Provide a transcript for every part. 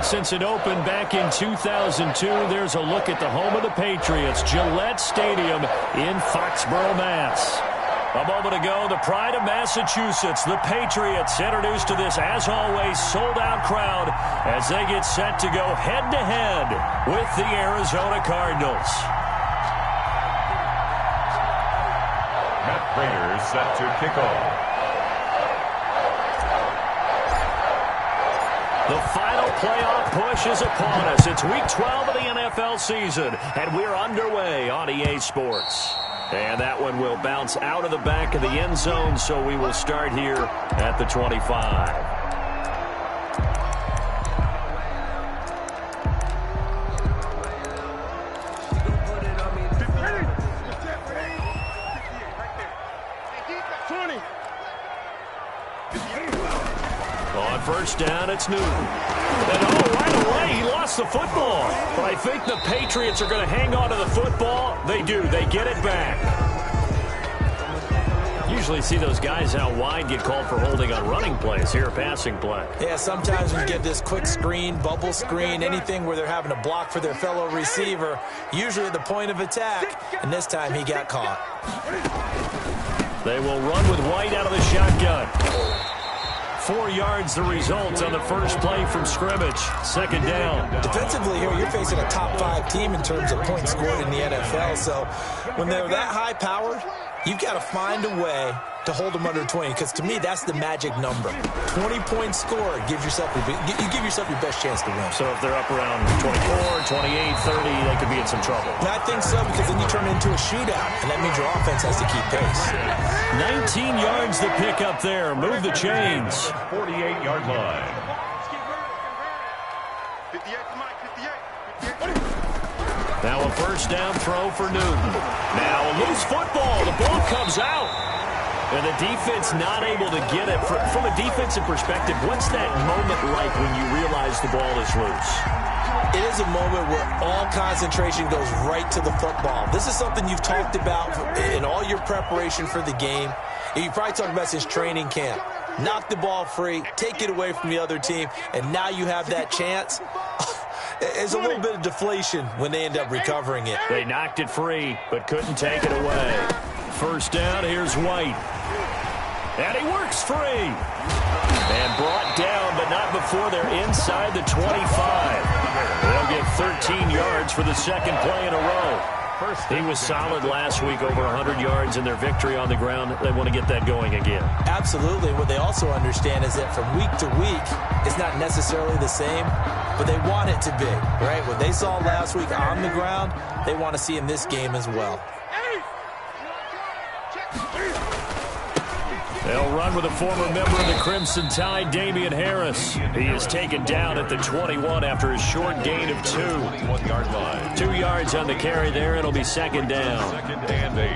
since it opened back in 2002. There's a look at the home of the Patriots, Gillette Stadium in Foxborough, Mass. A moment ago, the pride of Massachusetts, the Patriots, introduced to this, as always, sold-out crowd as they get set to go head-to-head with the Arizona Cardinals. Matt Prater set to kick off. The final playoff push is upon us. It's Week 12 of the NFL season, and we're underway on EA Sports. And that one will bounce out of the back of the end zone, so we will start here at the 25. On first down, it's Newton. And right away, he lost the football. But I think the Patriots are going to hang on to the football. They do. They get it back. Usually see those guys out wide get called for holding on running plays. Here, a passing play. Yeah, sometimes we get this quick screen, bubble screen, anything where they're having to block for their fellow receiver, usually at the point of attack. And this time he got caught. They will run with White out of the shotgun. 4 yards the result on the first play from scrimmage. Second down. Defensively here, you're facing a top-5 team in terms of points scored in the NFL. So when they're that high-powered, you've got to find a way to hold them under 20, because to me, that's the magic number. 20 points scored gives yourself you give yourself your best chance to win. So if they're up around 24, 28, 30, they could be in some trouble. And I think so, because then you turn it into a shootout, and that means your offense has to keep pace. 19 yards to pick up there. Move the chains. 48-yard line. 58. Now a first down throw for Newton. Now a loose football. The ball comes out. And the defense not able to get it. From a defensive perspective, what's that moment like when you realize the ball is loose? It is a moment where all concentration goes right to the football. This is something you've talked about in all your preparation for the game. And you probably talked about since training camp. Knock the ball free, take it away from the other team, and now you have that chance. There's a little bit of deflation when they end up recovering it. They knocked it free, but couldn't take it away. First down, here's White. And he works free. And brought down, but not before they're inside the 25. They'll get 13 yards for the second play in a row. He was solid last week, over 100 yards in their victory on the ground. They want to get that going again. Absolutely. What they also understand is that from week to week, it's not necessarily the same, but they want it to be, right? What they saw last week on the ground, they want to see in this game as well. They'll run with a former member of the Crimson Tide, Damian Harris. He is taken down at the 21 after a short gain of 2. 21-yard line. 2 yards on the carry there. It'll be second down. Second and 8.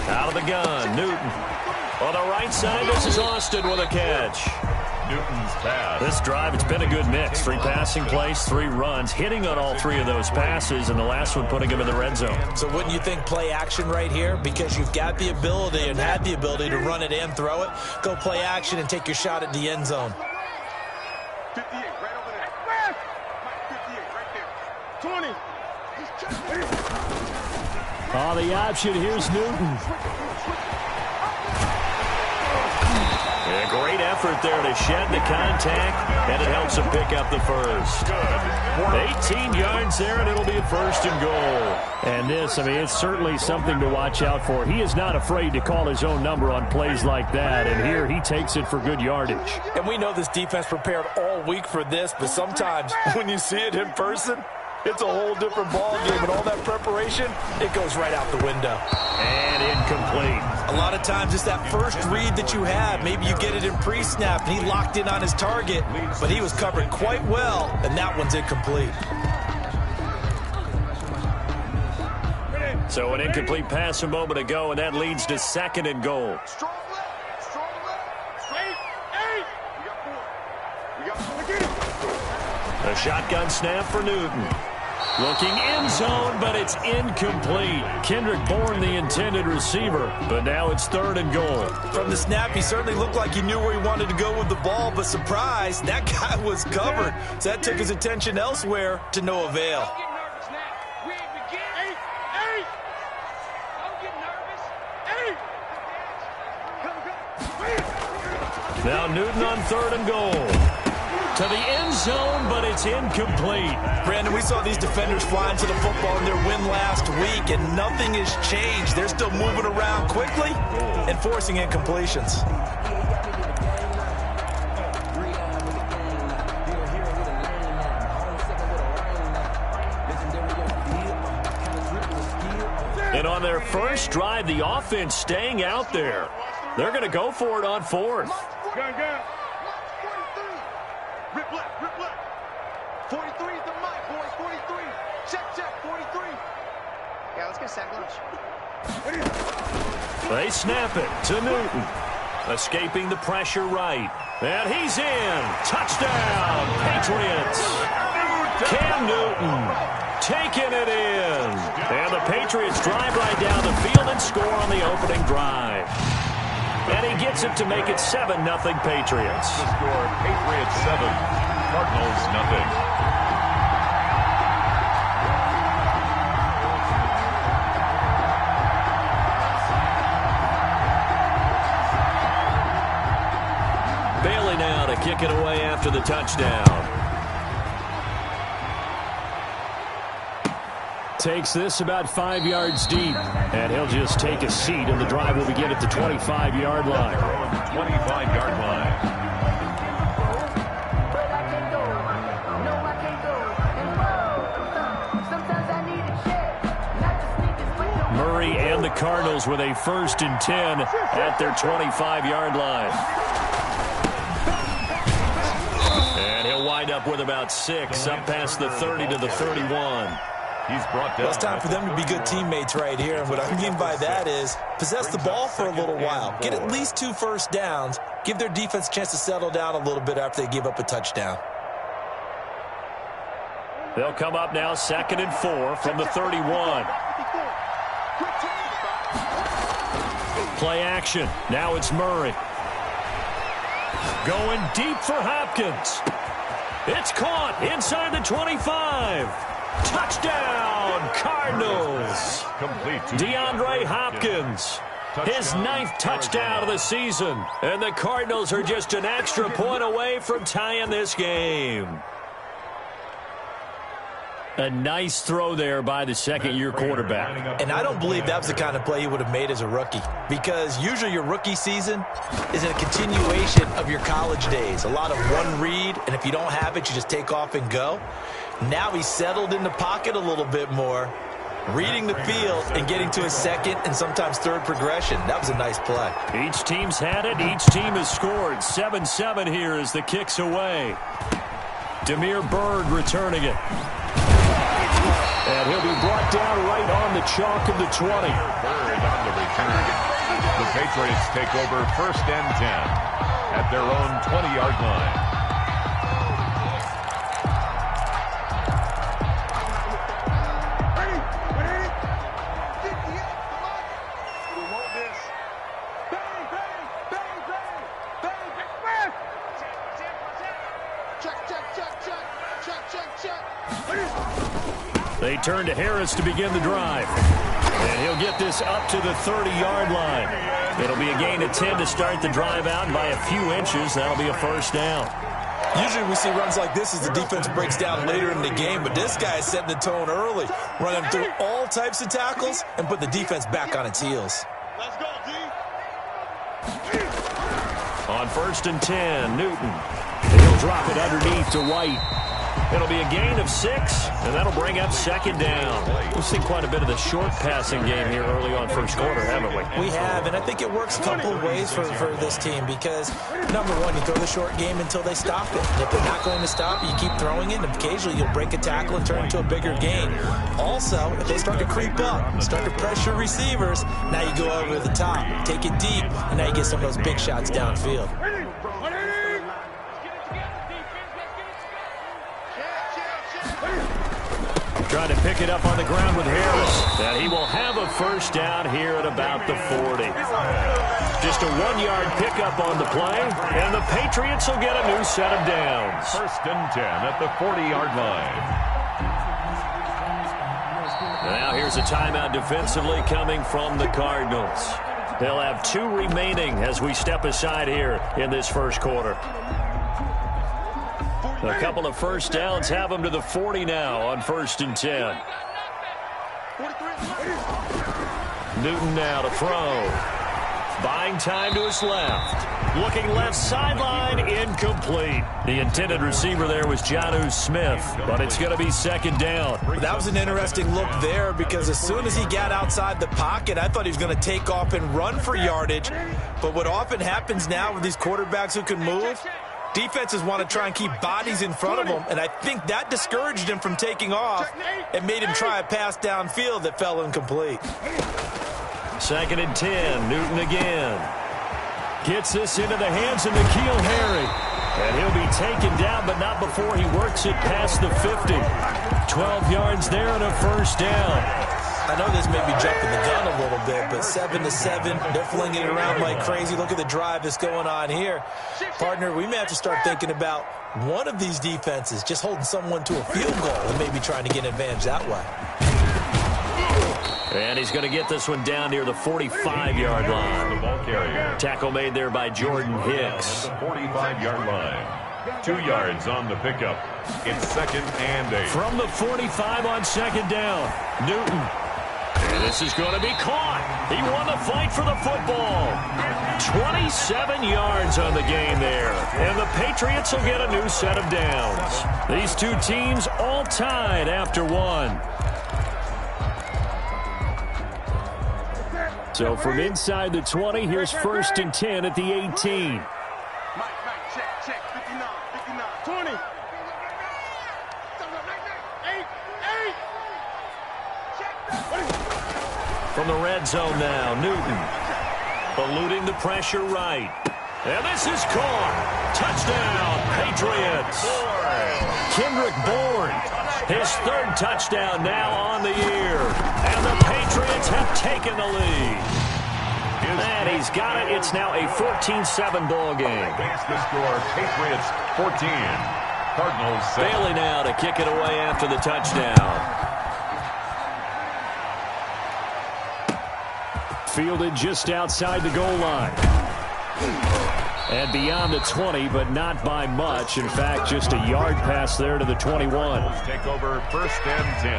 Out of the gun, Newton. On the right side, this is Austin with a catch. Newton's pass. This drive, it's been a good mix. 3 passing plays, 3 runs, hitting on all 3 of those passes, and the last one putting him in the red zone. So wouldn't you think play action right here? Because you've got the ability and had the ability to run it and throw it. Go play action and take your shot at the end zone. 58, right over there. 58, right there. 20. Oh, the option, here's Newton. A great effort there to shed the contact, and it helps him pick up the first. 18 yards there, and it'll be a first and goal. And this, I mean, it's certainly something to watch out for. He is not afraid to call his own number on plays like that, and here he takes it for good yardage. And we know this defense prepared all week for this, but sometimes when you see it in person, it's a whole different ball game, and all that preparation, it goes right out the window. And incomplete. A lot of times it's that first read that you have. Maybe you get it in pre-snap, and he locked in on his target, but he was covered quite well, and that one's incomplete. So an incomplete pass a moment ago, and that leads to second and goal. Strong left. Straight. 8. We got 4. A shotgun snap for Newton. Looking end zone, but it's incomplete. Kendrick Bourne, the intended receiver, but now it's 3rd and goal. From the snap, he certainly looked like he knew where he wanted to go with the ball, but surprise, that guy was covered. So that took his attention elsewhere to no avail. Now Newton on 3rd and goal. To the end zone, but it's incomplete. Brandon, we saw these defenders flying to the football in their win last week, and nothing has changed. They're still moving around quickly and forcing incompletions. And on their first drive, the offense staying out there. They're going to go for it on 4th. Gun. Rip left. 43 is the mic, boys. 43. Check. 43. Yeah, let's get sack lunch. They snap it to Newton. Escaping the pressure right. And he's in. Touchdown, Patriots. Cam Newton taking it in. And the Patriots drive right down the field and score on the opening drive. And he gets it to make it 7-0 Patriots. The score, Patriots 7, Cardinals 0. Bailey now to kick it away after the touchdown. Takes this about 5 yards deep, and he'll just take a seat, and the drive will begin at the 25-yard line. 25-yard line. Murray and the Cardinals with a 1st and 10 at their 25-yard line. And he'll wind up with about 6, up past the 30 to the 31. He's brought down. Well, it's time for them to be good teammates right here. And what I mean by that is possess the ball for a little while. Get at least 2 first downs. Give their defense a chance to settle down a little bit after they give up a touchdown. They'll come up now 2nd and 4 from the 31. Play action. Now it's Murray. Going deep for Hopkins. It's caught inside the 25. Touchdown, Cardinals. Complete to DeAndre Hopkins, his 9th touchdown of the season. And the Cardinals are just an extra point away from tying this game. A nice throw there by the 2nd-year quarterback. And I don't believe that was the kind of play he would have made as a rookie, because usually your rookie season is a continuation of your college days. A lot of one read, and if you don't have it, you just take off and go. Now he's settled in the pocket a little bit more, reading the field and getting to his 2nd and sometimes 3rd progression. That was a nice play. Each team's had it. Each team has scored. 7-7 here as the kick's away. Demir Bird returning it. And he'll be brought down right on the chalk of the 20. Bird on the return. The Patriots take over 1st and 10 at their own 20-yard line. They turn to Harris to begin the drive. And he'll get this up to the 30-yard line. It'll be a gain of 10 to start the drive out, and by a few inches, that'll be a 1st down. Usually we see runs like this as the defense breaks down later in the game, but this guy is setting the tone early, running through all types of tackles and put the defense back on its heels. Let's go, D. On 1st and 10, Newton. And he'll drop it underneath to White. It'll be a gain of 6, and that'll bring up 2nd down. We've seen quite a bit of the short passing game here early on 1st quarter, haven't we? We have, and I think it works a couple of ways for this team because, number one, you throw the short game until they stop it. And if they're not going to stop it, you keep throwing it, and occasionally you'll break a tackle and turn it into a bigger gain. Also, if they start to creep up, start to pressure receivers, now you go over the top, take it deep, and now you get some of those big shots downfield. trying to pick it up on the ground with Harris. And he will have a first down here at about the 40. Just a 1-yard pickup on the play, and the Patriots will get a new set of downs. First and 10 at the 40-yard line. Now here's a timeout defensively coming from the Cardinals. They'll have 2 remaining as we step aside here in this first quarter. A couple of first downs have them to the 40 now on first and 10. Newton now to throw. Buying time to his left. Looking left sideline, incomplete. The intended receiver there was Jonnu Smith, but it's going to be second down. That was an interesting look there because as soon as he got outside the pocket, I thought he was going to take off and run for yardage. But what often happens now with these quarterbacks who can move, defenses want to try and keep bodies in front of them, and I think that discouraged him from taking off and made him try a pass downfield that fell incomplete. Second and 10, Newton again. Gets this into the hands of N'Keal Harry. And he'll be taken down, but not before he works it past the 50. 12 yards there and a first down. I know this may be jumping the gun a little bit, but 7-7, they're flinging it around like crazy. Look at the drive that's going on here. Partner, we may have to start thinking about one of these defenses just holding someone to a field goal and maybe trying to get an advantage that way. And he's going to get this one down near the 45-yard line. The ball carrier. Tackle made there by Jordan Hicks. The 45-yard line. 2 yards on the pickup. It's second and 8. From the 45 on second down, Newton. And this is going to be caught. He won the fight for the football. 27 yards on the game there. And the Patriots will get a new set of downs. These two teams all tied after one. So from inside the 20, here's first and 10 at the 18. Mike, check. 59, 20. From the red zone now, Newton. Eluding the pressure right. And this is caught. Touchdown, Patriots. Kendrick Bourne. His third touchdown now on the year. And the Patriots have taken the lead. And he's got it. It's now a 14-7 ball game. Makes the score Patriots 14. Cardinals 7. Bailey now to kick it away after the touchdown. Fielded just outside the goal line. And beyond the 20, but not by much. In fact, just a yard pass there to the 21. Take over first and 10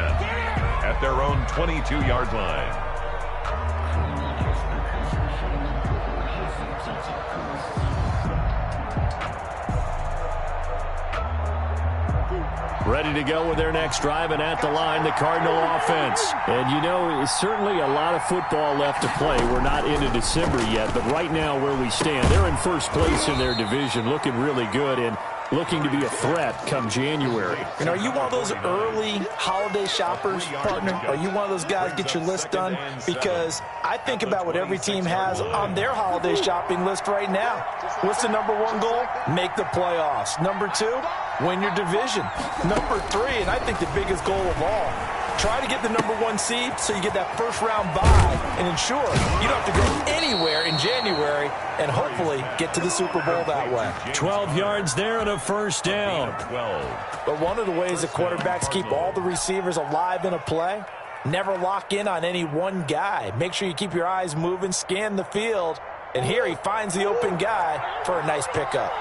at their own 22-yard line. Ready to go with their next drive, and at the line, the Cardinal offense. And, you know, it's certainly a lot of football left to play. We're not into December yet, but right now where we stand, they're in first place in their division, looking really good and looking to be a threat come January. And are you one of those early holiday shoppers, partner? Are you one of those guys get your list done? Because I think about what every team has on their holiday shopping list right now. What's the number one goal? Make the playoffs. Number 2, win your division. Number 3, and I think the biggest goal of all, try to get the number 1 seed so you get that first round bye and ensure you don't have to go anywhere in January and hopefully get to the Super Bowl that way. 12 yards there and a first down. 12. But one of the ways the quarterbacks keep all the receivers alive in a play, never lock in on any one guy. Make sure you keep your eyes moving, scan the field, and here he finds the open guy for a nice pickup.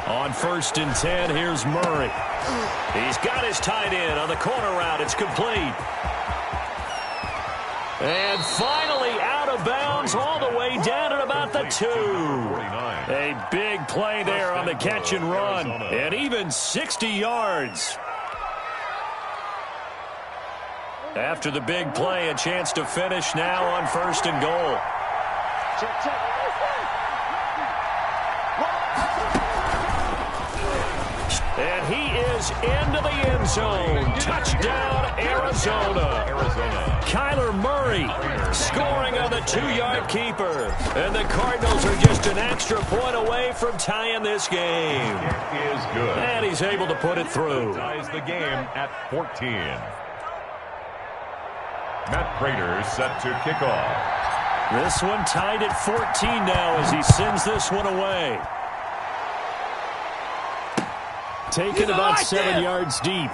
On first and 10, here's Murray. He's got his tight end on the corner route. It's complete. And finally out of bounds all the way down at about the 2. A big play there on the catch and run. And even 60 yards. After the big play, a chance to finish now on first and goal. And he is into the end zone. Touchdown, Arizona. Kyler Murray scoring on the 2-yard keeper. And the Cardinals are just an extra point away from tying this game. It is good. And he's able to put it through. Ties the game at 14. Matt Prater set to kick off. This one tied at 14 now as he sends this one away. Taken about 7 yards deep.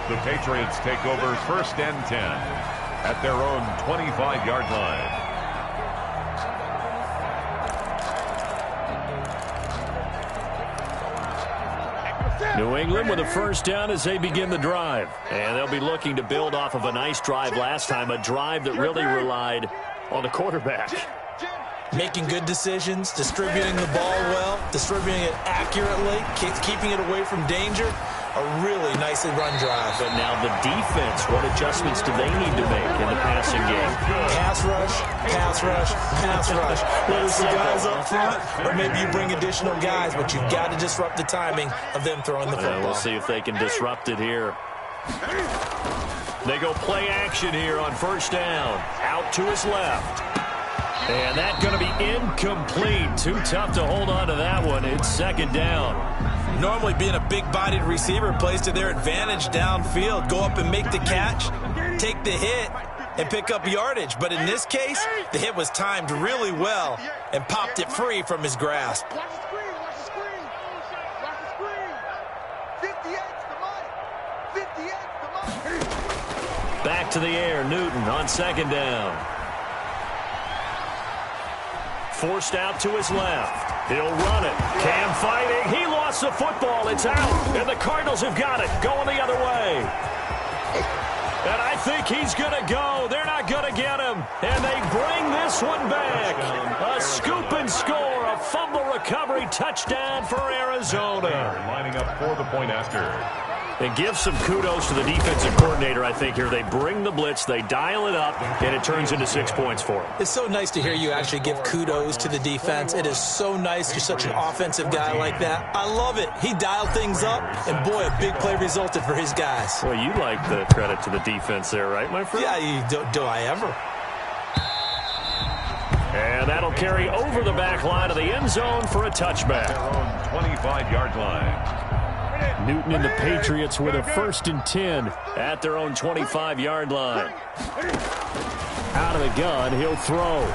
The Patriots take over first and 10 at their own 25-yard line. New England with a first down as they begin the drive. And they'll be looking to build off of a nice drive last time, a drive that really relied on the quarterback. Making good decisions, distributing the ball well, distributing it accurately, keeping it away from danger. A really nicely run drive. But now the defense, what adjustments do they need to make in the passing game? Pass rush, pass rush, pass rush. Whether it's the guys up front or maybe you bring additional guys, but you've got to disrupt the timing of them throwing the football. We'll see if they can disrupt it here. They go play action here on first down. Out to his left. And that's going to be incomplete. Too tough to hold on to that one. It's second down. Normally being a big-bodied receiver plays to their advantage downfield. Go up and make the catch, take the hit, and pick up yardage. But in this case, the hit was timed really well and popped it free from his grasp. Watch the screen, watch the screen. Watch the screen. 58's the mic. 58's the mic. Back to the air, Newton on second down. Forced out to his left. He'll run it. Cam fighting. He lost the football. It's out. And the Cardinals have got it. Going the other way. And I think he's going to go. They're not going to get him. And they bring this one back. A scoop and score. A fumble recovery touchdown for Arizona. Lining up for the point after. And give some kudos to the defensive coordinator, I think, here. They bring the blitz, they dial it up, and it turns into 6 points for them. It's so nice to hear you actually give kudos to the defense. It is so nice. You're such an offensive guy like that. I love it. He dialed things up, and boy, a big play resulted for his guys. Well, you like the credit to the defense there, right, my friend? Yeah, do I ever? And that'll carry over the back line of the end zone for a touchback. Their own 25-yard line. Newton and the Patriots with a first and 10 at their own 25-yard line. Out of the gun, he'll throw.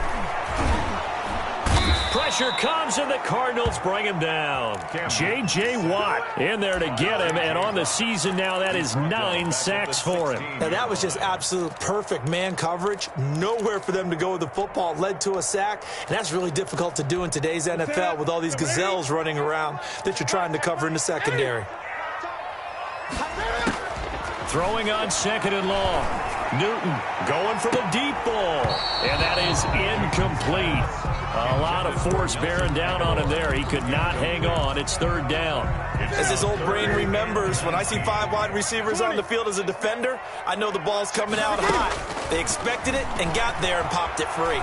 Pressure comes, and the Cardinals bring him down. J.J. Watt in there to get him, and on the season now, that is 9 sacks for him. Now, that was just absolute perfect man coverage. Nowhere for them to go with the football. It led to a sack, and that's really difficult to do in today's NFL with all these gazelles running around that you're trying to cover in the secondary. Throwing on second and long. Newton going for the deep ball, and that is incomplete. A lot of force bearing down on him there. He could not hang on. It's third down. As his old brain remembers, when I see 5 wide receivers on the field as a defender, I know the ball's coming out hot. They expected it and got there and popped it free.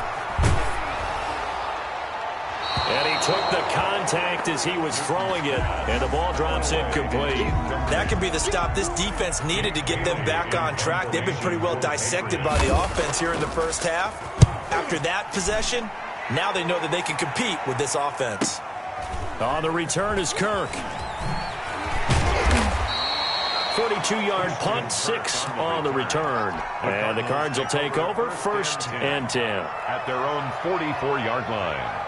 And he took the contact as he was throwing it, and the ball drops incomplete. That could be the stop this defense needed to get them back on track. They've been pretty well dissected by the offense here in the first half. After that possession, now they know that they can compete with this offense. On the return is Kirk. 42-yard punt, 6 on the return. And the Cards will take over first and 10. At their own 44-yard line.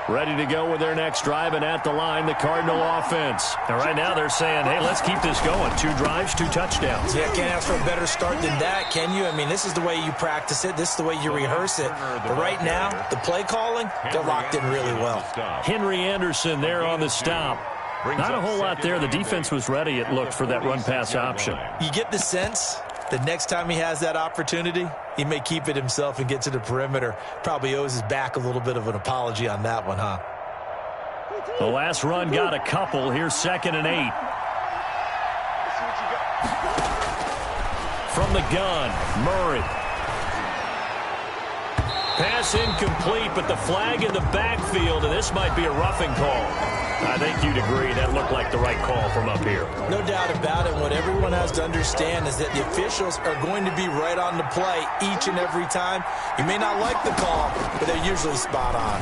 Ready to go with their next drive, and at the line, the Cardinal offense. And right now they're saying, hey, let's keep this going. 2 drives, 2 touchdowns. Yeah, can't ask for a better start than that, can you? I mean, this is the way you practice it. This is the way you rehearse it. But right now, the play calling, they're locked in really well. Henry Anderson there on the stop. Not a whole lot there. The defense was ready, it looked, for that run-pass option. You get the sense that next time he has that opportunity, he may keep it himself and get to the perimeter. Probably owes his back a little bit of an apology on that one, huh? The last run got a couple. Here's second and 8. From the gun, Murray. Pass incomplete, but the flag in the backfield, and this might be a roughing call. I think you'd agree that looked like the right call from up here. No doubt about it. What everyone has to understand is that the officials are going to be right on the play each and every time. You may not like the call, but they're usually spot on.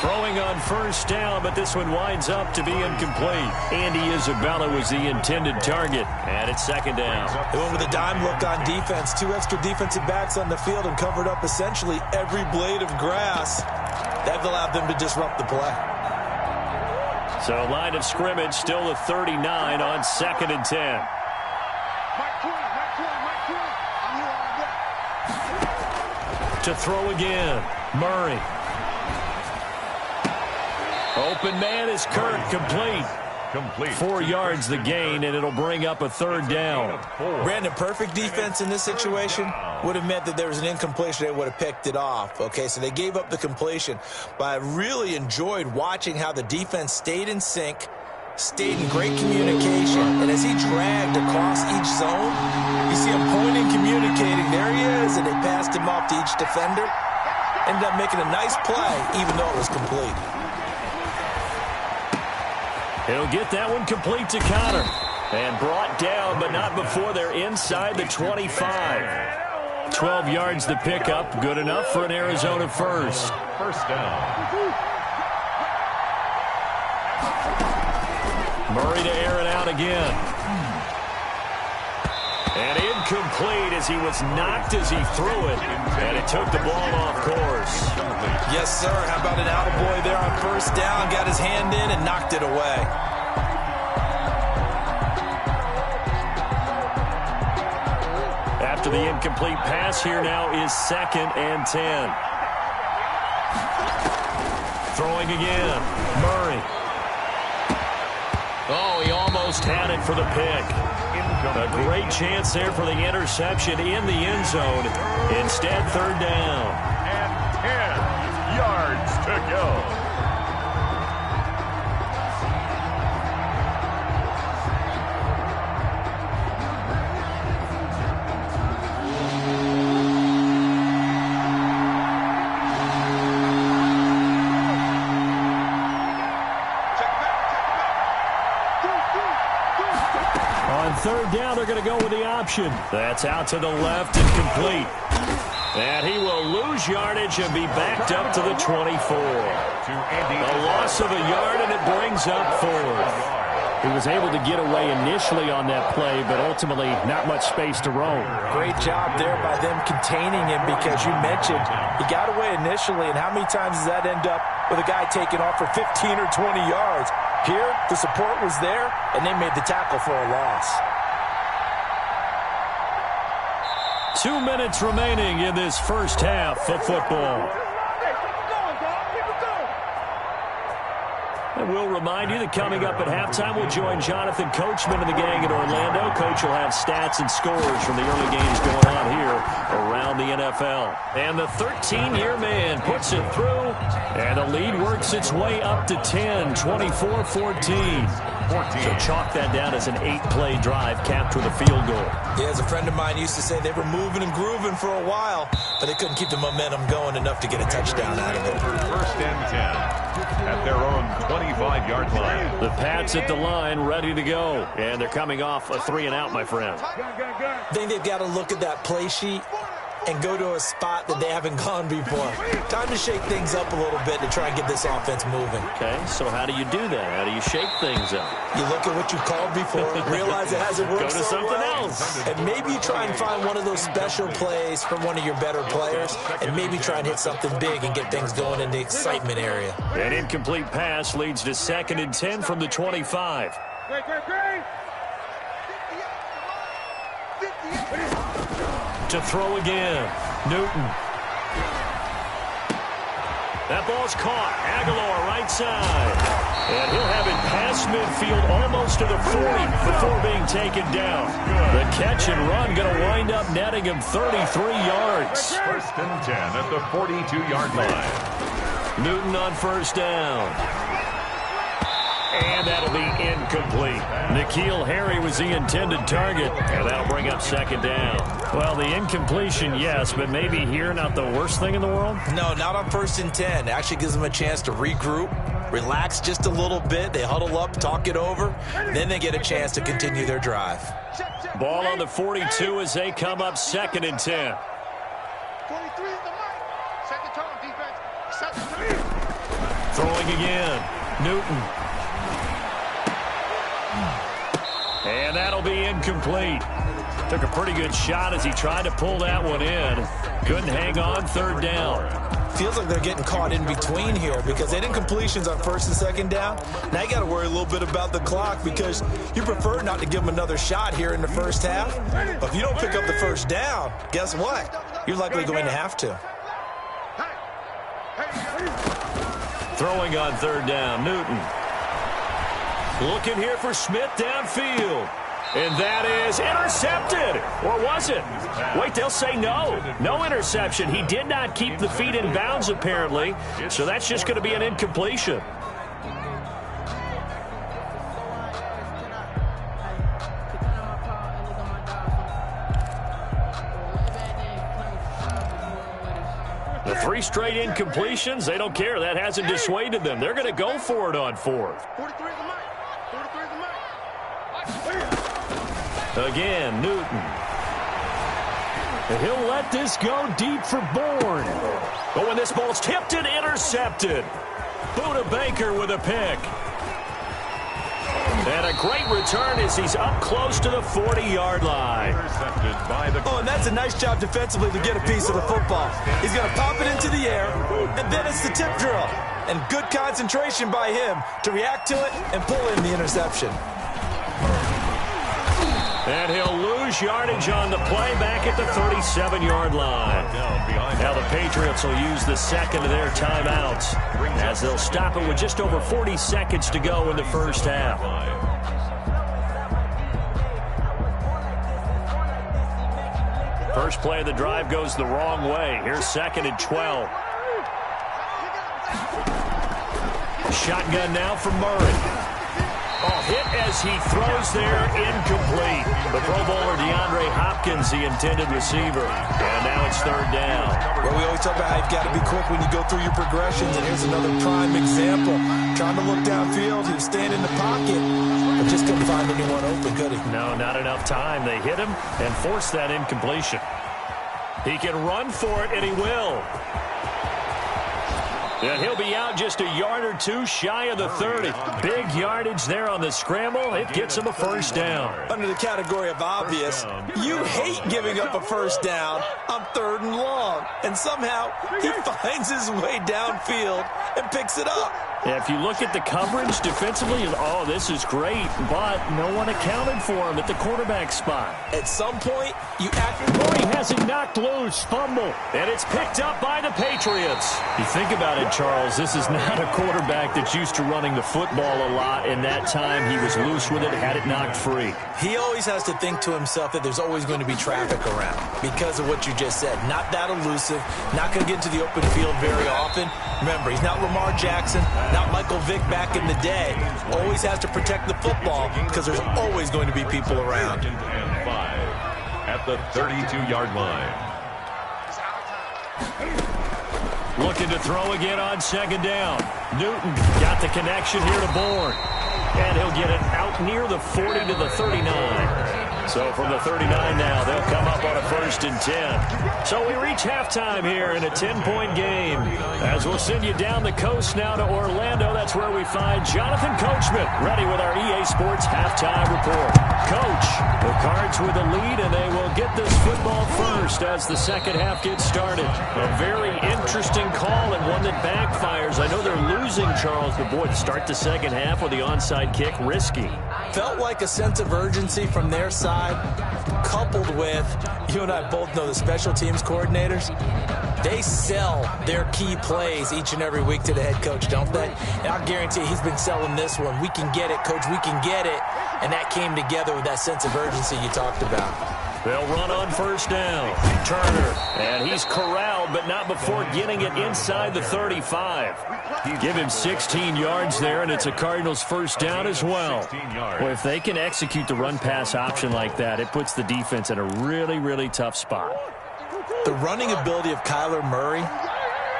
Throwing on first down, but this one winds up to be incomplete. Andy Isabella was the intended target, and it's second down. They went with a dime look on defense. 2 extra defensive backs on the field and covered up essentially every blade of grass. That allowed them to disrupt the play. So line of scrimmage still the 39 on 2nd and 10. To throw again, Murray. Open man is Kirk, complete. 4 yards the gain, and it'll bring up a 3rd down. Brandon, perfect defense in this situation would have meant that there was an incompletion. They would have picked it off. Okay, so they gave up the completion. But I really enjoyed watching how the defense stayed in sync, stayed in great communication, and as he dragged across each zone, you see him pointing, communicating. There he is, and they passed him off to each defender. Ended up making a nice play, even though it was complete. He'll get that one complete to Connor. And brought down, but not before they're inside the 25. 12 yards the pickup. Good enough for an Arizona first. First down. Murray to air it out again. And incomplete as he was knocked as he threw it. And it took the ball off course. Yes, sir. How about an attaboy there on first down? Got his hand in and knocked it away. After the incomplete pass, here now is 2nd and 10. Throwing again. Murray. Oh, he almost had it for the pick. A great chance there for the interception in the end zone. Instead, 3rd down. And 10 yards to go. On 3rd down, they're going to go with the option. That's out to the left and complete. And he will lose yardage and be backed up to the 24. A loss of a yard, and it brings up 4th. He was able to get away initially on that play, but ultimately not much space to roam. Great job there by them containing him, because you mentioned he got away initially, and how many times does that end up with a guy taking off for 15 or 20 yards? Here, the support was there, and they made the tackle for a loss. 2 minutes remaining in this first half of football. And we'll remind you that coming up at halftime, we'll join Jonathan Coachman and the gang in Orlando. Coach will have stats and scores from the early games going on here around the NFL. And the 13-year man puts it through, and the lead works its way up to 10, 24-14. So chalk that down as an 8-play drive capped with a field goal. Yeah, as a friend of mine used to say, they were moving and grooving for a while, but they couldn't keep the momentum going enough to get a touchdown out of it. First and 10 at their own 25-yard line. The Pats at the line, ready to go. And they're coming off a 3-and-out, my friend. I think they've got to look at that play sheet and go to a spot that they haven't gone before. Time to shake things up a little bit to try and get this offense moving. Okay, so how do you do that? How do you shake things up? You look at what you called before, realize it hasn't worked Go to so something well, else. and maybe you try and find one of those special plays from one of your better players, and maybe try and hit something big and get things going in the excitement area. An incomplete pass leads to 2nd and 10 from the 25. To throw again, Newton. That ball's caught. Aguilar right side. And he'll have it past midfield almost to the 40 before being taken down. The catch and run going to wind up netting him 33 yards. First and 10 at the 42-yard line. Newton on first down. And that'll be incomplete. N'Keal Harry was the intended target, and that'll bring up 2nd down. Well, the incompletion, yes, but maybe here not the worst thing in the world? No, not on 1st and 10. It actually gives them a chance to regroup, relax just a little bit. They huddle up, talk it over, then they get a chance to continue their drive. Ball on the 42 as they come up 2nd and 10. 43 is the mark. Set the tone, defense. Set the tone. Throwing again. Newton. And that'll be incomplete. Took a pretty good shot as he tried to pull that one in. Couldn't hang on 3rd down. Feels like they're getting caught in between here because they did incompletions on 1st and 2nd down. Now you got to worry a little bit about the clock because you prefer not to give them another shot here in the 1st half. But if you don't pick up the 1st down, guess what? You're likely going to have to. Throwing on 3rd down, Newton. Looking here for Smith downfield. And that is intercepted. Or was it? Wait, they'll say no. No interception. He did not keep the feet in bounds, apparently. So that's just going to be an incompletion. The 3 straight incompletions, they don't care. That hasn't dissuaded them. They're going to go for it on 4th. 43 is the mark. 43 is the mark. Again, Newton. And he'll let this go deep for Bourne. But when this ball's tipped and intercepted. Buda Baker with a pick. And a great return as he's up close to the 40-yard line. Oh, and that's a nice job defensively to get a piece of the football. He's going to pop it into the air, and then it's the tip drill. And good concentration by him to react to it and pull in the interception. And he'll lose yardage on the play back at the 37-yard line. Now the Patriots will use the 2nd of their timeouts as they'll stop it with just over 40 seconds to go in the 1st half. First play of the drive goes the wrong way. Here's 2nd and 12. Shotgun now for Murray. Oh, hit as he throws there, incomplete. The Pro Bowler DeAndre Hopkins, the intended receiver. And now it's 3rd down. Well, we always talk about how you've got to be quick when you go through your progressions, and here's another prime example. Trying to look downfield, he was standing in the pocket, but just couldn't find anyone open, could he? No, not enough time. They hit him and forced that incompletion. He can run for it, and he will. And he'll be out just a yard or 2 shy of the 30. Big yardage there on the scramble. It gets him a 1st down. Under the category of obvious, you hate giving up a 1st down on 3rd and long. And somehow he finds his way downfield and picks it up. Yeah, if you look at the coverage defensively, oh, this is great, but no one accounted for him at the quarterback spot. At some point, you act... Murray has it knocked loose, fumble, and it's picked up by the Patriots. You think about it, Charles, this is not a quarterback that's used to running the football a lot, and that time he was loose with it, had it knocked free. He always has to think to himself that there's always going to be traffic around because of what you just said. Not that elusive, not going to get into the open field very often. Remember, he's not Lamar Jackson, not Michael Vick back in the day. Always has to protect the football because there's always going to be people around. And 5 at the 32-yard line. Looking to throw again on 2nd down. Newton got the connection here to Bourne. And he'll get it out near the 40 to the 39. So from the 39 now, they'll come up on a 1st and 10. So we reach halftime here in a 10-point game. As we'll send you down the coast now to Orlando, that's where we find Jonathan Coachman ready with our EA Sports halftime report. Coach, the Cards with the lead, and they will get this football first as the 2nd half gets started. A very interesting call and one that backfires. I know they're losing, Charles, but boy, to start the 2nd half with the onside kick, risky. Felt like a sense of urgency from their side, coupled with, you and I both know the special teams coordinators, they sell their key plays each and every week to the head coach, don't they? And I guarantee he's been selling this one. We can get it, coach, we can get it. And that came together with that sense of urgency you talked about. They'll run on 1st down. Turner, and he's corralled held, but not before getting it inside the 35. Give him 16 yards there, and it's a Cardinals first down as well. Well, if they can execute the run-pass option like that, it puts the defense in a really, really tough spot. The running ability of Kyler Murray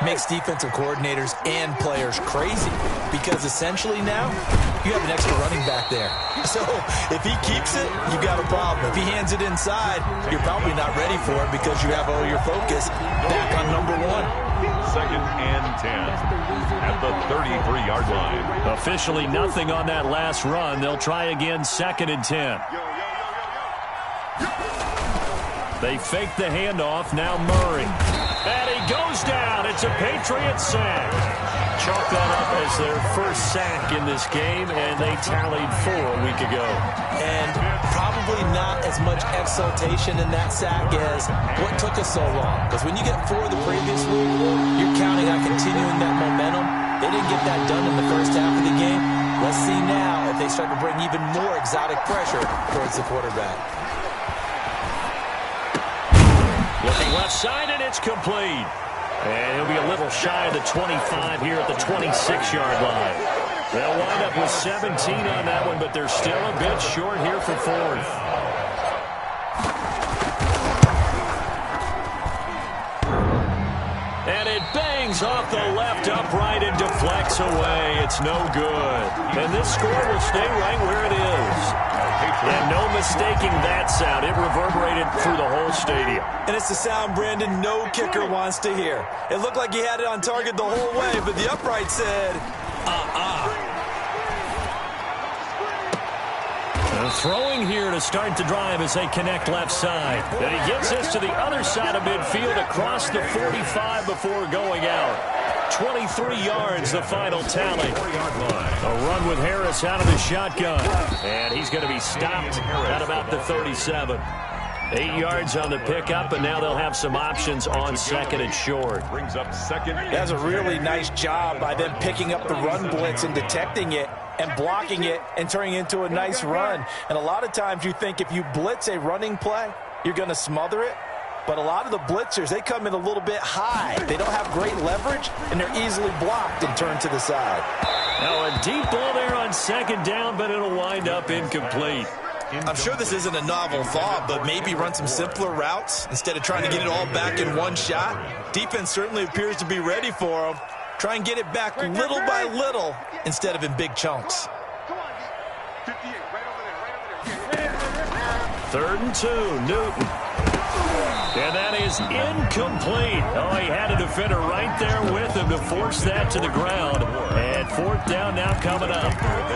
makes defensive coordinators and players crazy because essentially now you have an extra running back there. So if he keeps it, you've got a problem. If he hands it inside, you're probably not ready for it because you have all your focus back on number one. 2nd and 10 at the 33-yard line. Officially nothing on that last run. They'll try again 2nd and 10. They fake the handoff. Now Murray. And he goes down. It's a Patriots sack. Chalk that up as their first sack in this game, and they tallied 4 a week ago. And probably not as much exultation in that sack as what took us so long. Because when you get 4 the previous week, you're counting on continuing that momentum. They didn't get that done in the first half of the game. Let's see now if they start to bring even more exotic pressure towards the quarterback. Looking left side, and it's complete. And he'll be a little shy of the 25 here at the 26-yard line. They'll wind up with 17 on that one, but they're still a bit short here for 4th. And it bangs off the left upright and deflects away. It's no good. And this score will stay right where it is. And no mistaking that sound. It reverberated through the whole stadium. And it's the sound, Brandon, no kicker wants to hear. It looked like he had it on target the whole way, but the upright said, Throwing here to start the drive as they connect left side. And he gets this to the other side of midfield across the 45 before going out. 23 yards, the final tally. A run with Harris out of the shotgun. And he's going to be stopped at about the 37. 8 yards on the pickup, and now they'll have some options on 2nd and short. Brings up 2nd. That's a really nice job by them picking up the run blitz and detecting it and blocking it and turning it into a nice run. And a lot of times you think if you blitz a running play, you're going to smother it. But a lot of the blitzers, they come in a little bit high. They don't have great leverage, and they're easily blocked and turned to the side. Now a deep ball there on 2nd down, but it'll wind up incomplete. I'm sure this isn't a novel thought, but maybe run some simpler routes instead of trying to get it all back in one shot. Defense certainly appears to be ready for them. Try and get it back little by little instead of in big chunks. 3rd and 2, Newton. And that is incomplete. Oh, he had a defender right there with him to force that to the ground. And 4th down now coming up.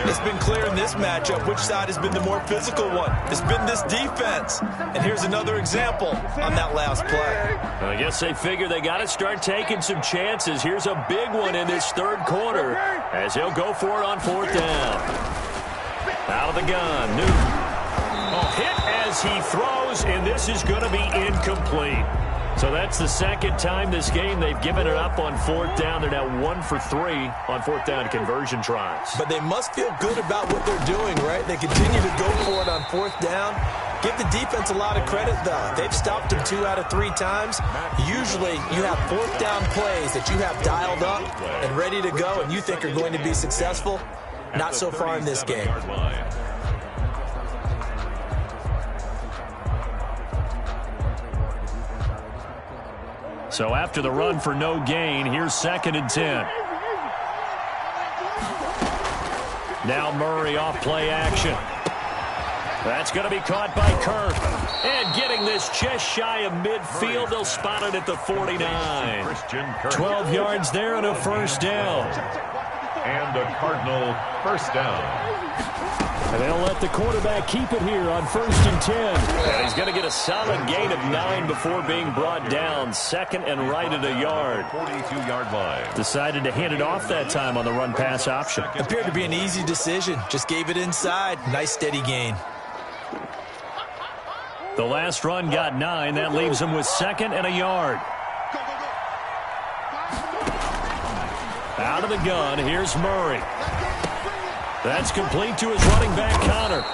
It's been clear in this matchup which side has been the more physical one. It's been this defense. And here's another example on that last play. Well, I guess they figure they got to start taking some chances. Here's a big one in this 3rd quarter as he'll go for it on 4th down. Out of the gun, Newton. Hit as he throws, and this is going to be incomplete. So that's the 2nd time this game they've given it up on 4th down. They're now 1 for 3 on 4th down conversion tries. But they must feel good about what they're doing, right? They continue to go for it on 4th down. Give the defense a lot of credit, though. They've stopped them 2 out of 3 times. Usually you have 4th down plays that you have dialed up and ready to go and you think are going to be successful. Not so far in this game. So after the run for no gain, here's 2nd and 10. Now Murray off play action. That's going to be caught by Kirk. And getting this just shy of midfield, they'll spot it at the 49. 12 yards there and a first down. And a Cardinal first down. And they'll let the quarterback keep it here on 1st and 10. And he's going to get a solid gain of 9 before being brought down. 2nd and right at a yard. 42-yard line. Decided to hand it off that time on the run-pass option. Appeared to be an easy decision. Just gave it inside. Nice steady gain. The last run got 9. That leaves him with 2nd and a yard. Out of the gun, here's Murray. That's complete to his running back, Connor.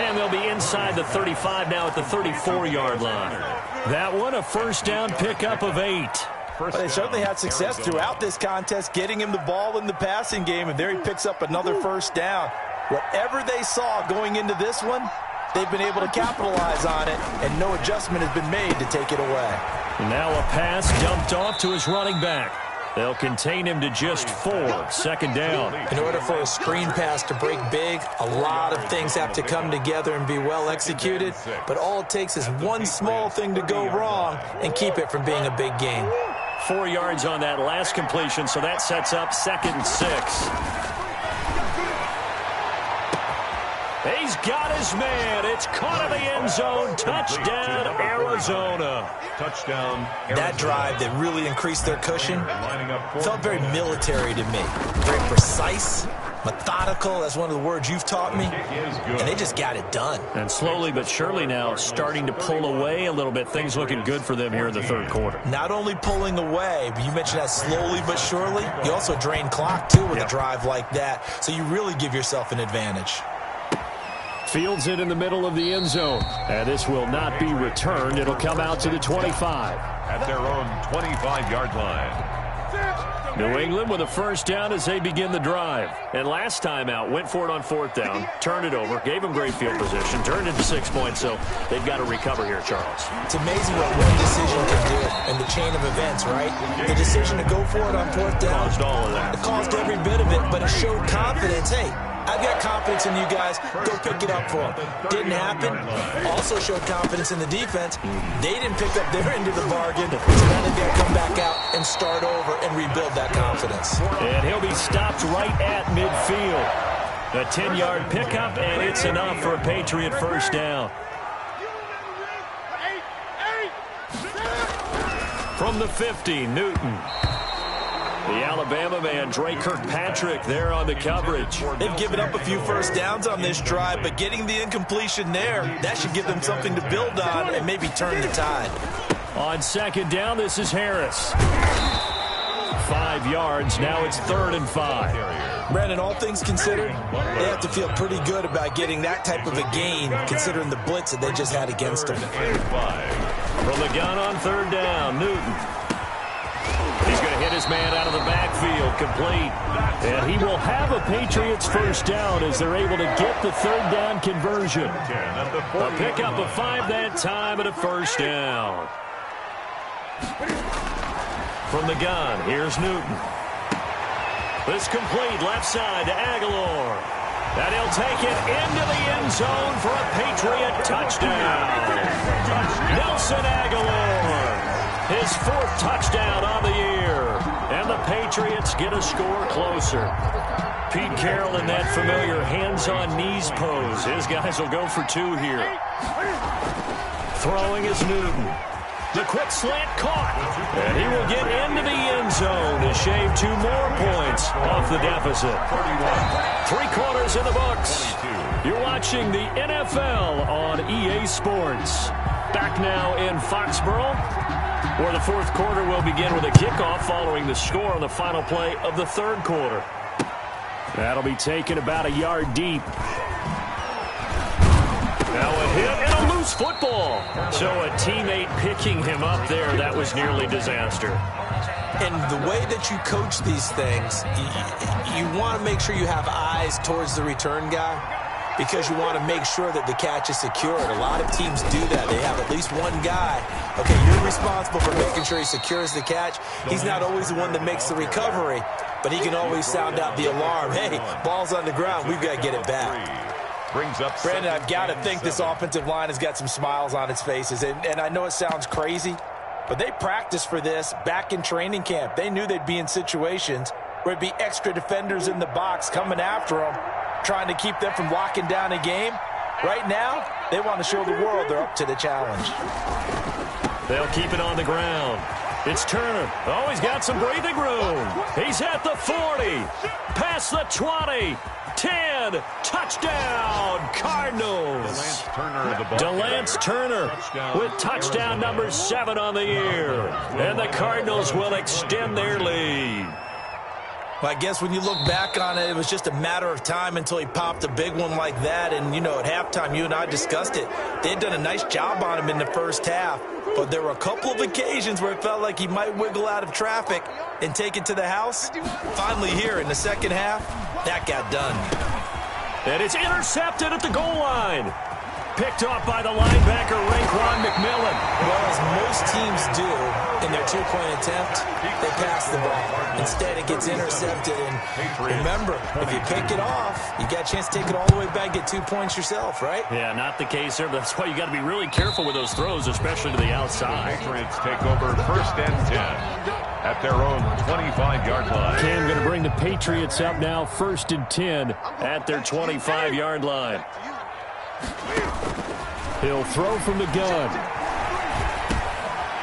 And they'll be inside the 35 now at the 34-yard line. That one, a first down pickup of 8. But they certainly had success throughout this contest, getting him the ball in the passing game, and there he picks up another first down. Whatever they saw going into this one, they've been able to capitalize on it, and no adjustment has been made to take it away. Now a pass dumped off to his running back. They'll contain him to just 4. Second down. In order for a screen pass to break big, a lot of things have to come together and be well executed, but all it takes is one small thing to go wrong and keep it from being a big game. 4 yards on that last completion, so that sets up 2nd and 6. He's got his man. It's caught in the end zone. Touchdown, Arizona. Touchdown. That drive that really increased their cushion felt very military to me. Very precise, methodical. That's one of the words you've taught me. And they just got it done. And slowly but surely now starting to pull away a little bit. Things looking good for them here in the third quarter. Not only pulling away, but you mentioned that slowly but surely. You also drain clock, too, with a drive like that. So you really give yourself an advantage. Fields it in the middle of the end zone. And this will not be returned. It'll come out to the 25. At their own 25-yard line. New England with a first down as they begin the drive. And last time out, went for it on 4th down, turned it over, gave them great field position, turned it to 6 points, so they've got to recover here, Charles. It's amazing what one decision can do in the chain of events, right? The decision to go for it on 4th down. Caused all of that. It caused every bit of it, but it showed confidence. Hey, I've got confidence in you guys. Go pick it up for them. Didn't happen. Also showed confidence in the defense. They didn't pick up their end of the bargain, so now they've got to come back out and start over and rebuild that confidence. And he'll be stopped right at midfield. A 10-yard pickup, and it's enough for a Patriot first down. From the 50, Newton. The Alabama man, Dre Kirkpatrick, there on the coverage. They've given up a few first downs on this drive, but getting the incompletion there, that should give them something to build on and maybe turn the tide. On 2nd down, this is Harris. 5 yards. Now it's 3rd and 5. Brandon, all things considered, they have to feel pretty good about getting that type of a gain, considering the blitz that they just had against them. From the gun on 3rd down, Newton. He's going to hit his man out of the backfield, complete. And he will have a Patriots first down as they're able to get the 3rd down conversion. A pickup of 5 that time and a first down. From the gun, here's Newton. This complete, left side to Aguilar. And he'll take it into the end zone for a Patriot touchdown. Nelson Aguilar. His 4th touchdown on the year. And the Patriots get a score closer. Pete Carroll in that familiar hands-on-knees pose. His guys will go for 2 here. Throwing is Newton. The quick slant caught. And he will get into the end zone to shave 2 more points off the deficit. 3 quarters in the books. You're watching the NFL on EA Sports. Back now in Foxborough, where the 4th quarter will begin with a kickoff following the score on the final play of the 3rd quarter. That'll be taken about a yard deep. Now a hit and a loose football. So a teammate picking him up there, that was nearly disaster. And the way that you coach these things, you want to make sure you have eyes towards the return guy, because you want to make sure that the catch is secured. A lot of teams do that. They have at least one guy. Okay, you're responsible for making sure he secures the catch. He's not always the one that makes the recovery, but he can always sound out the alarm. Hey, ball's on the ground. We've got to get it back. Brings up Brandon, I've got to think this offensive line has got some smiles on its faces. And I know it sounds crazy, but they practiced for this back in training camp. They knew they'd be in situations where it'd be extra defenders in the box coming after them, trying to keep them from locking down a game. Right now, they want to show the world they're up to the challenge. They'll keep it on the ground. It's Turner. Oh, he's got some breathing room. He's at the 40. Past the 20. 10. Touchdown, Cardinals. DeLance Turner with touchdown number 7 on the year. And the Cardinals will extend their lead. I guess when you look back on it, it was just a matter of time until he popped a big one like that. And, you know, at halftime, you and I discussed it. They had done a nice job on him in the first half. But there were a couple of occasions where it felt like he might wiggle out of traffic and take it to the house. Finally here in the second half, that got done. And it's intercepted at the goal line. Picked off by the linebacker, Raekwon McMillan. Well, as most teams do in their two-point attempt, they pass the ball. Instead, it gets intercepted. And remember, if you pick it off, you got a chance to take it all the way back, get 2 points yourself, right? Yeah, not the case there. But that's why you got to be really careful with those throws, especially to the outside. Patriots take over first and 10 at their own 25-yard line. Cam going to bring the Patriots up now, first and 10 at their 25-yard line. He'll throw from the gun.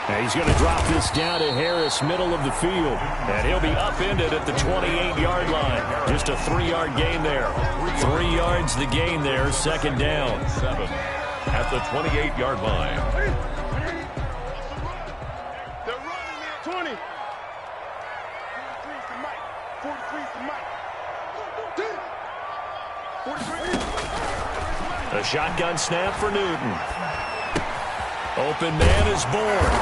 And he's going to drop this down to Harris, middle of the field. And he'll be upended at the 28-yard line. Just a 3-yard gain there. 3 yards the gain there, second down. 7 at the 28-yard line. They're running there. 20. 43's the mic. 43's the mic. 43. A shotgun snap for Newton. Open man is born.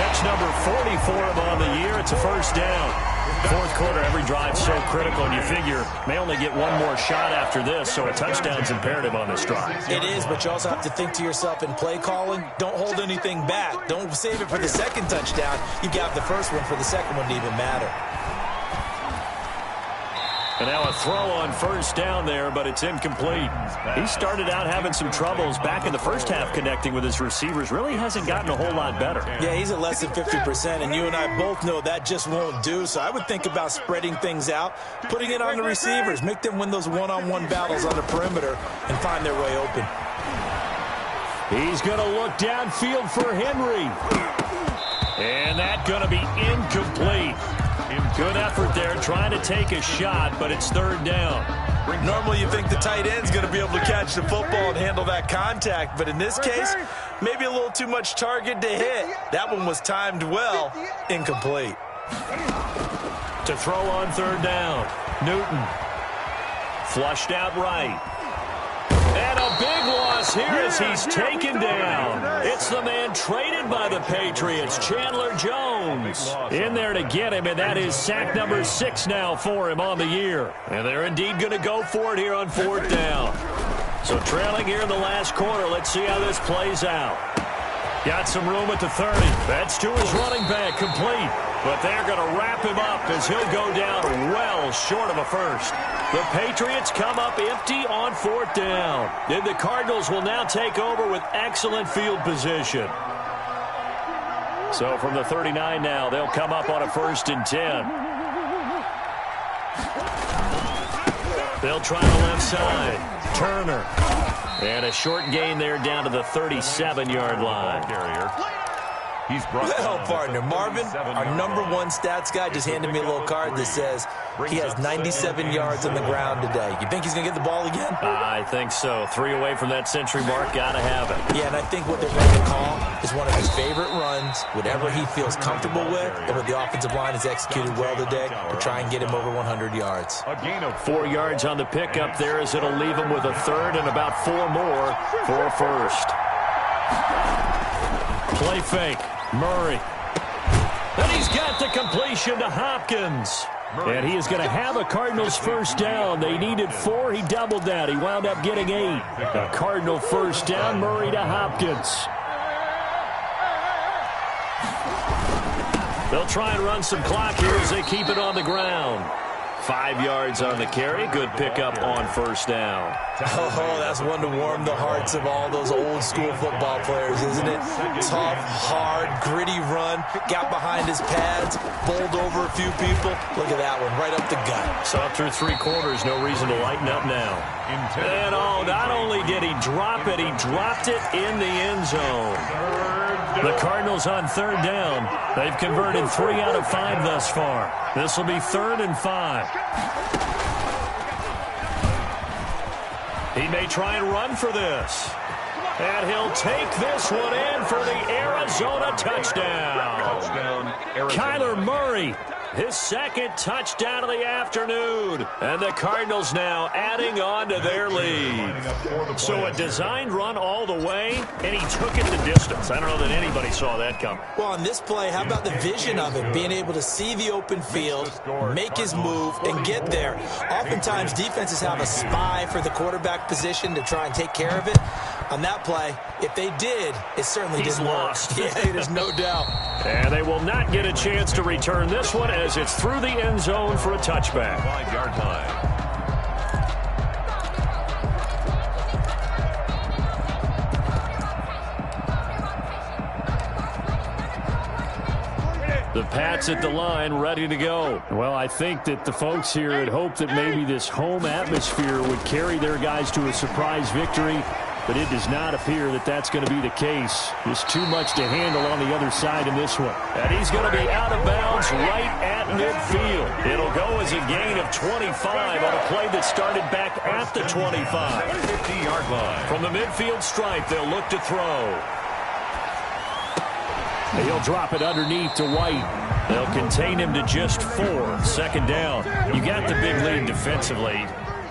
Catch number 44 of on the year. It's a first down. Fourth quarter, every drive so critical, and you figure may only get one more shot after this, so a touchdown's imperative on this drive. It is, but you also have to think to yourself in play calling, don't hold anything back. Don't save it for the second touchdown. You got the first one for the second one to even matter. And now a throw on first down there, but it's incomplete. He started out having some troubles back in the first half connecting with his receivers. Really hasn't gotten a whole lot better. Yeah, he's at less than 50%, and you and I both know that just won't do. So I would think about spreading things out, putting it on the receivers, make them win those one-on-one battles on the perimeter and find their way open. He's going to look downfield for Henry. And that's going to be incomplete. Good effort there, trying to take a shot, but it's third down. Normally you think the tight end's going to be able to catch the football and handle that contact, but in this case, maybe a little too much target to hit. That one was timed well, incomplete. To throw on third down, Newton. Flushed out right. And a big loss here as he's taken down. It's the man traded by the Patriots, Chandler Jones. In there to get him, and that is sack number 6 now for him on the year. And they're indeed going to go for it here on fourth down. So trailing here in the last quarter, let's see how this plays out. Got some room at the 30. That's to his running back, complete. But they're going to wrap him up as he'll go down well short of a first. The Patriots come up empty on fourth down. Then the Cardinals will now take over with excellent field position. So from the 39 now, they'll come up on a first and 10. They'll try the left side. Turner. And a short gain there down to the 37-yard line. He's brought well, partner, Marvin, our #1 stats guy, just handed me a little card that says he has 97 yards on the ground today. You think he's going to get the ball again? I think so. 3 away from that century mark. Got to have it. Yeah, and I think what they're going to call is one of his favorite runs, whatever he feels comfortable with, and what the offensive line has executed well today to try and get him over 100 yards. A gain of 4 yards on the pickup there as it'll leave him with a third and about 4 more for a first. Play fake. Murray. And he's got the completion to Hopkins. And he is going to have a Cardinals first down. They needed 4. He doubled that. He wound up getting 8. A Cardinal first down. Murray to Hopkins. They'll try and run some clock here as they keep it on the ground. 5 yards on the carry. Good pickup on first down. Oh, that's one to warm the hearts of all those old school football players, isn't it? Tough, hard, gritty run. Got behind his pads, bowled over a few people. Look at that one, right up the gut. So through 3 quarters, no reason to lighten up now. And not only did he drop it, he dropped it in the end zone. The Cardinals on third down. They've converted 3 out of 5 thus far. This will be 3rd and 5. He may try and run for this. And he'll take this one in for the Arizona touchdown. Kyler Murray his second touchdown of the afternoon. And the Cardinals now adding on to their lead. So a designed run all the way, and he took it the distance. I don't know that anybody saw that come. Well, on this play, how about the vision of it? Being able to see the open field, make his move, and get there. Oftentimes, defenses have a spy for the quarterback position to try and take care of it. On that play, if they did, it certainly didn't work. Yeah, there's no doubt. And they will not get a chance to return this one as it's through the end zone for a touchback. 5-yard line. The Pats at the line, ready to go. Well, I think that the folks here had hoped that maybe this home atmosphere would carry their guys to a surprise victory, but it does not appear that that's going to be the case. There's too much to handle on the other side in this one. And he's going to be out of bounds right at midfield. It'll go as a gain of 25 on a play that started back at the 25. 50-yard line. From the midfield stripe, they'll look to throw. He'll drop it underneath to White. They'll contain him to just 4. Second down. You got the big lead defensively.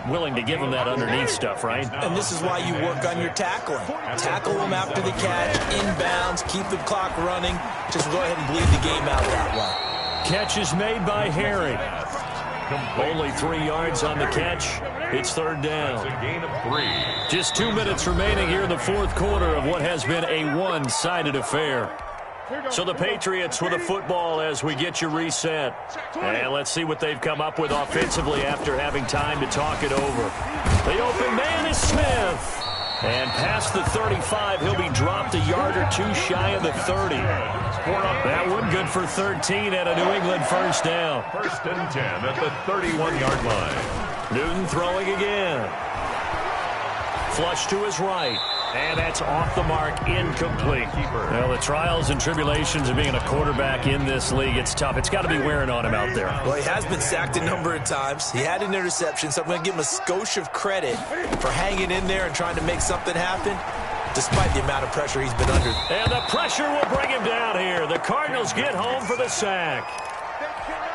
Willing to give him that underneath stuff, right? And this is why you work on your tackling. Tackle them after the catch, inbounds, keep the clock running. Just go ahead and bleed the game out that way. Catch is made by Harry. Only 3 yards on the catch. It's third down. It's a gain of 3. Just 2 minutes remaining here in the fourth quarter of what has been a one-sided affair. So the Patriots with a football as we get you reset. And let's see what they've come up with offensively after having time to talk it over. The open man is Smith. And past the 35, he'll be dropped a yard or two shy of the 30. That one good for 13 at a New England first down. First and 10 at the 31-yard line. Newton throwing again. Flush to his right. And that's off the mark, incomplete. Well, the trials and tribulations of being a quarterback in this league, it's tough. It's got to be wearing on him out there. Well, he has been sacked a number of times. He had an interception, so I'm going to give him a skosh of credit for hanging in there and trying to make something happen, despite the amount of pressure he's been under. And the pressure will bring him down here. The Cardinals get home for the sack.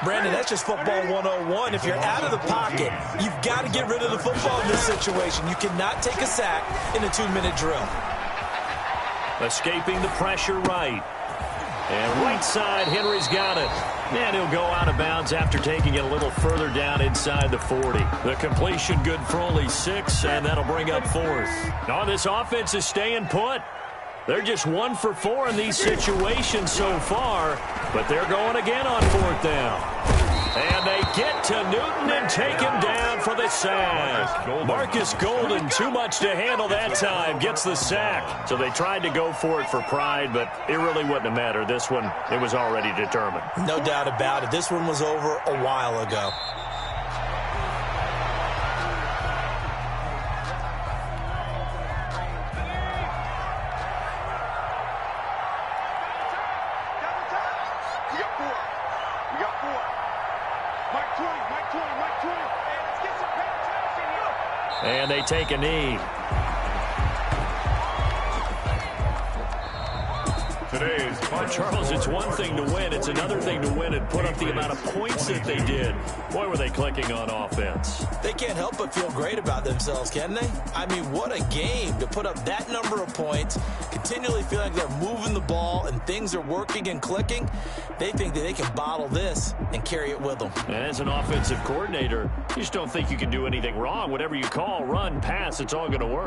Brandon, that's just football 101. If you're out of the pocket, you've got to get rid of the football in this situation. You cannot take a sack in a 2-minute drill. Escaping the pressure right. And right side, Henry's got it. And he'll go out of bounds after taking it a little further down inside the 40. The completion good for only 6, and that'll bring up 4th. Now this offense is staying put. They're just 1 for 4 in these situations so far, but they're going again on 4th down. And they get to Newton and take him down for the sack. Marcus Golden, too much to handle that time, gets the sack. So they tried to go for it for pride, but it really wouldn't have mattered. This one, it was already determined. No doubt about it. This one was over a while ago. And they take a knee. Today's Charles, it's one thing to win. It's another thing to win and put up the amount of points that they did. Boy, were they clicking on offense. They can't help but feel great about themselves, can they? I mean, what a game to put up that number of points, continually feel like they're moving the ball and things are working and clicking. They think that they can bottle this and carry it with them. And as an offensive coordinator, you just don't think you can do anything wrong. Whatever you call, run, pass, it's all going to work.